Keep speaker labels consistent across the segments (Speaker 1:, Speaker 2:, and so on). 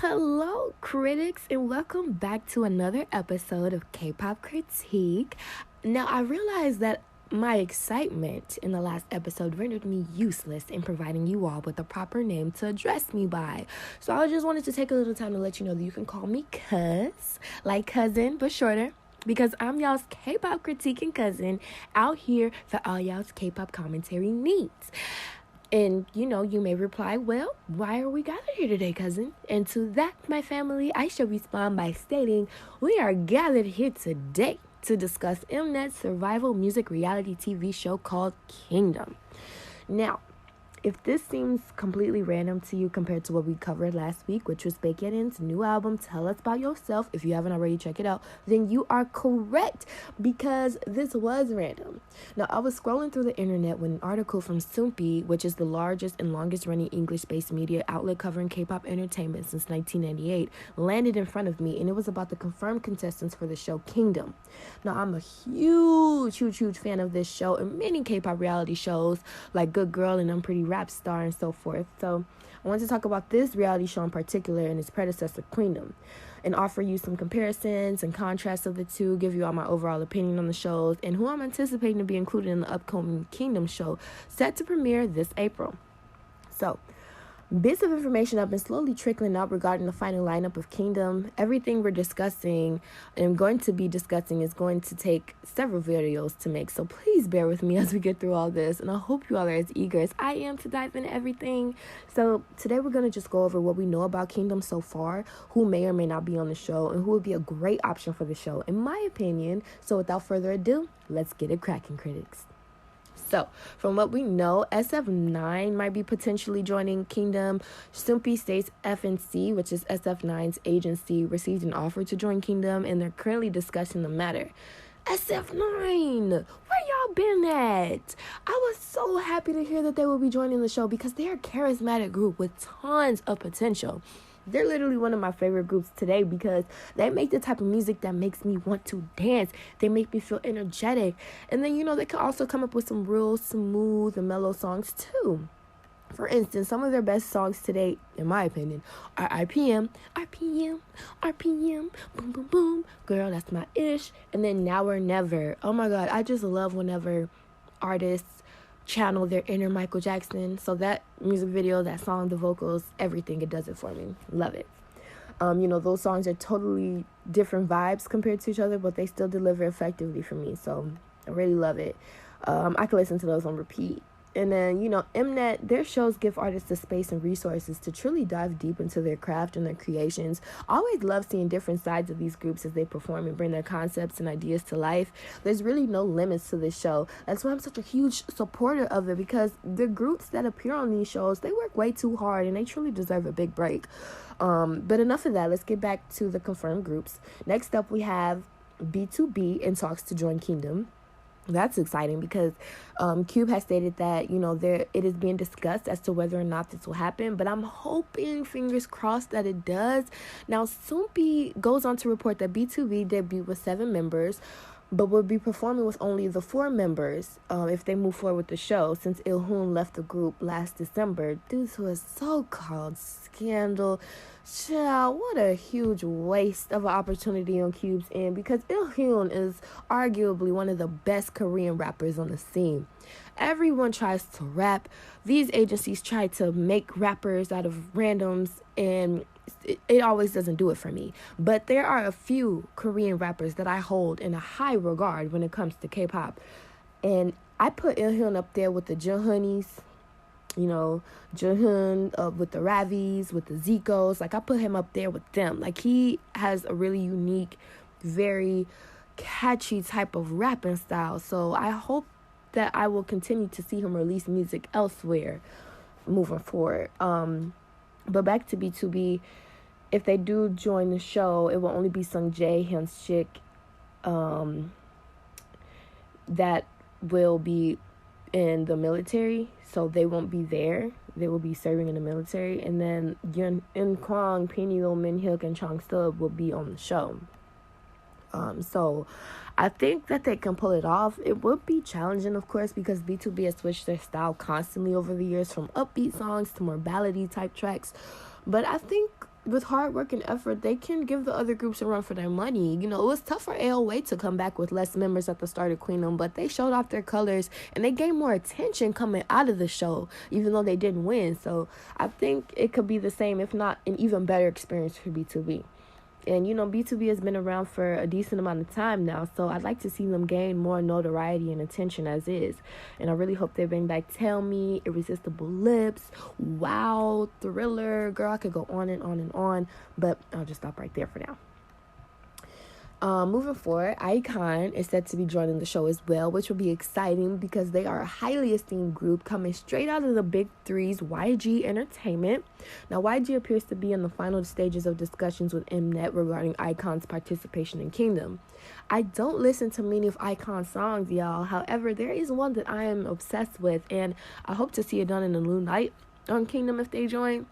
Speaker 1: Hello, critics, and welcome back to another episode of K-Pop Critique. Now, I realized that my excitement in the last episode rendered me useless in providing you all with a proper name to address me by. So I just wanted to take a little time to let you know that you can call me Cuz, like cousin, but shorter. Because I'm y'all's K-pop critiquing cousin out here for all y'all's K-pop commentary needs. And, you may reply, well, why are we gathered here today, cousin? And to that, my family, I shall respond by stating, we are gathered here today to discuss MNET's survival music reality TV show called Kingdom. Now, if this seems completely random to you compared to what we covered last week, which was Baekhyun's new album, Tell Us About Yourself, if you haven't already checked it out, then you are correct, because this was random. Now, I was scrolling through the internet when an article from Soompi, which is the largest and longest running English-based media outlet covering K-pop entertainment since 1998, landed in front of me, and it was about the confirmed contestants for the show Kingdom. Now, I'm a huge fan of this show and many K-pop reality shows like Good Girl and I'm Pretty Rap Star and so forth. So I want to talk about this reality show in particular and its predecessor, Kingdom, and offer you some comparisons and contrasts of the two, give you all my overall opinion on the shows, and who I'm anticipating to be included in the upcoming Kingdom show set to premiere this April. So, bits of information have been slowly trickling out regarding the final lineup of Kingdom. Everything we're discussing and going to be discussing is going to take several videos to make, so please bear with me as we get through all this, and I hope you all are as eager as I am to dive into everything. So today we're going to just go over what we know about Kingdom so far, who may or may not be on the show, and who would be a great option for the show, in my opinion. So without further ado, let's get it cracking, critics. So, from what we know, SF9 might be potentially joining Kingdom. Soompi states FNC, which is SF9's agency, received an offer to join Kingdom, and they're currently discussing the matter. SF9! Where y'all been at? I was so happy to hear that they will be joining the show because they're a charismatic group with tons of potential. They're literally one of my favorite groups today because they make the type of music that makes me want to dance. They make me feel energetic. And then, they can also come up with some real smooth and mellow songs too. For instance, some of their best songs today, in my opinion, are RPM, boom, boom, boom, girl, that's my ish. And then Now or Never. Oh my God, I just love whenever artists channel their inner Michael Jackson. So that music video, that song, the vocals, everything, it does it for me. Love it. Those songs are totally different vibes compared to each other, but they still deliver effectively for me. So I really love it. I can listen to those on repeat. And then, MNET, their shows give artists the space and resources to truly dive deep into their craft and their creations. I always love seeing different sides of these groups as they perform and bring their concepts and ideas to life. There's really no limits to this show. That's why I'm such a huge supporter of it, because the groups that appear on these shows, they work way too hard and they truly deserve a big break. But enough of that. Let's get back to the confirmed groups. Next up, we have B2B in talks to join Kingdom. That's exciting because Cube has stated that, it is being discussed as to whether or not this will happen. But I'm hoping, fingers crossed, that it does. Now, Soompi goes on to report that B2B debuted with 7 members, but will be performing with only the 4 members if they move forward with the show, since Il-hoon left the group last December due to a so-called scandal. Child, what a huge waste of an opportunity on Cube's end, because Il-hoon is arguably one of the best Korean rappers on the scene. Everyone tries to rap. These agencies try to make rappers out of randoms, and it always doesn't do it for me. But there are a few Korean rappers that I hold in a high regard when it comes to K-pop. And I put Il-hoon up there with the Junghoonies, Junghoon with the Ravis, with the Zikos. Like, I put him up there with them. Like, he has a really unique, very catchy type of rapping style. So I hope that I will continue to see him release music elsewhere moving forward. But back to B2B, if they do join the show, it will only be Sung Jae, Hyun Sik, that will be in the military, so they won't be there. They will be serving in the military. And then Yun Kwang, Pineo, Min Hyuk, and Chong Sub will be on the show. So I think that they can pull it off. It would be challenging, of course, because B2B has switched their style constantly over the years, from upbeat songs to more ballady type tracks. But I think with hard work and effort, they can give the other groups a run for their money. You know, it was tough for AOA to come back with less members at the start of Queendom, but they showed off their colors and they gained more attention coming out of the show, even though they didn't win. So I think it could be the same, if not an even better experience for B2B. And, you know, B2B has been around for a decent amount of time now, so I'd like to see them gain more notoriety and attention as is. And I really hope they bring back Tell Me, Irresistible Lips, Wow, Thriller. Girl, I could go on and on and on, but I'll just stop right there for now. Moving forward, Icon is set to be joining the show as well, which will be exciting because they are a highly esteemed group coming straight out of the big three's YG Entertainment. Now, YG appears to be in the final stages of discussions with MNET regarding Icon's participation in Kingdom. I don't listen to many of Icon's songs, y'all. However, there is one that I am obsessed with, and I hope to see it done in a new light on Kingdom if they join.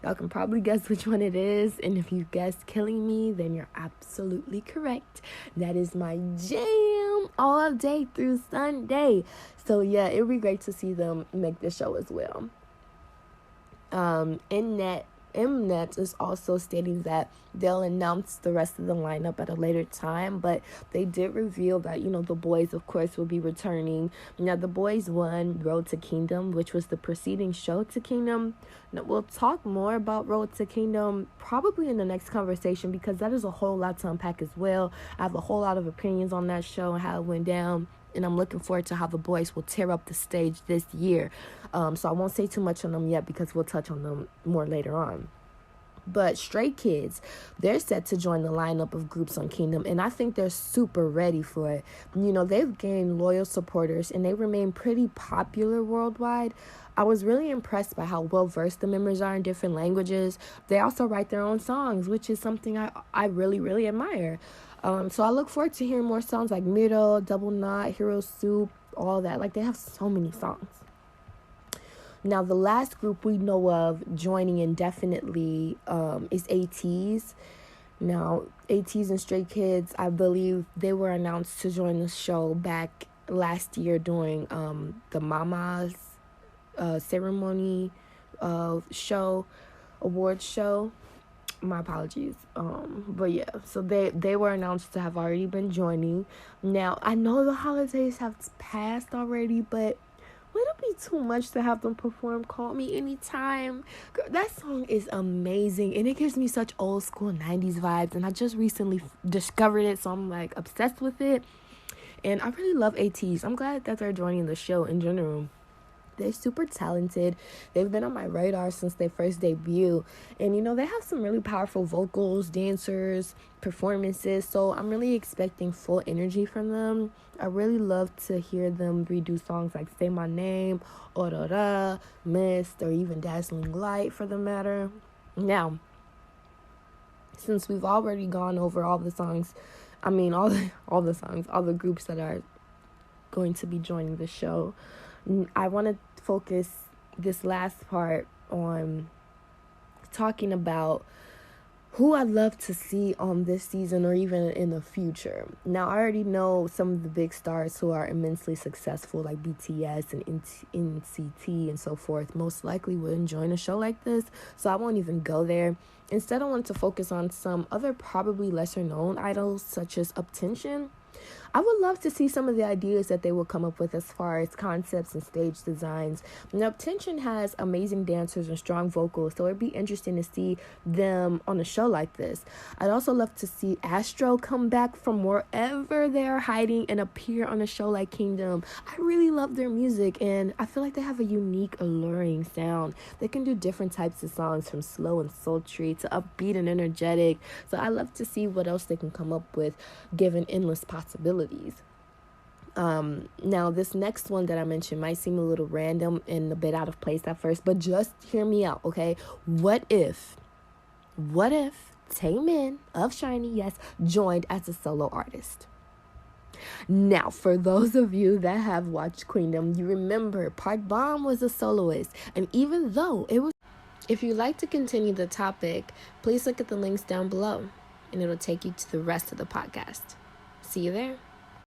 Speaker 1: Y'all can probably guess which one it is, and if you guessed Killing Me, then you're absolutely correct. That is my jam all day through Sunday. So yeah, it would be great to see them make the show as well. MNET is also stating that they'll announce the rest of the lineup at a later time, but they did reveal that, you know, the boys, of course, will be returning. Now, the boys won Road to Kingdom, which was the preceding show to Kingdom. Now, we'll talk more about Road to Kingdom probably in the next conversation because that is a whole lot to unpack as well. I have a whole lot of opinions on that show and how it went down, and I'm looking forward to how the boys will tear up the stage this year. So I won't say too much on them yet because we'll touch on them more later on. But Stray Kids, they're set to join the lineup of groups on Kingdom, and I think they're super ready for it. You know, they've gained loyal supporters, and they remain pretty popular worldwide. I was really impressed by how well-versed the members are in different languages. They also write their own songs, which is something I really, really admire. So I look forward to hearing more songs like Middle, Double Knot, Hero Soup, all that. Like, they have so many songs. Now, the last group we know of joining indefinitely is ATEEZ. Now, ATEEZ and Stray Kids, I believe they were announced to join the show back last year during the Mama's ceremony award show. My apologies. But yeah, so they were announced to have already been joining. Now, I know the holidays have passed already, but would it be too much to have them perform Call Me Anytime? Girl, that song is amazing, and it gives me such old school 90s vibes, and I just recently discovered it, so I'm like obsessed with it. And I really love ATEEZ. I'm glad that they're joining the show in general. They're super talented. They've been on my radar since their first debut. And, you know, they have some really powerful vocals, dancers, performances. So I'm really expecting full energy from them. I really love to hear them redo songs like Say My Name, Aurora, Mist, or even Dazzling Light for the matter. Now, since we've already gone over all the songs, all the groups that are going to be joining the show, I want to focus this last part on talking about who I'd love to see on this season or even in the future. Now, I already know some of the big stars who are immensely successful, like BTS and NCT and so forth, most likely wouldn't join a show like this, so I won't even go there. Instead, I want to focus on some other probably lesser known idols such as Uptension. I would love to see some of the ideas that they will come up with as far as concepts and stage designs. Now, Tension has amazing dancers and strong vocals, so it'd be interesting to see them on a show like this. I'd also love to see Astro come back from wherever they're hiding and appear on a show like Kingdom. I really love their music, and I feel like they have a unique, alluring sound. They can do different types of songs, from slow and sultry to upbeat and energetic. So I love to see what else they can come up with, given endless possibilities. Now, this next one that I mentioned might seem a little random and a bit out of place at first, but just hear me out, okay? What if Taemin of SHINee, yes, joined as a solo artist? Now, for those of you that have watched Queendom, you remember Park Bom was a soloist, and even though it was... If you'd like to continue the topic, please look at the links down below, and it'll take you to the rest of the podcast. See you there.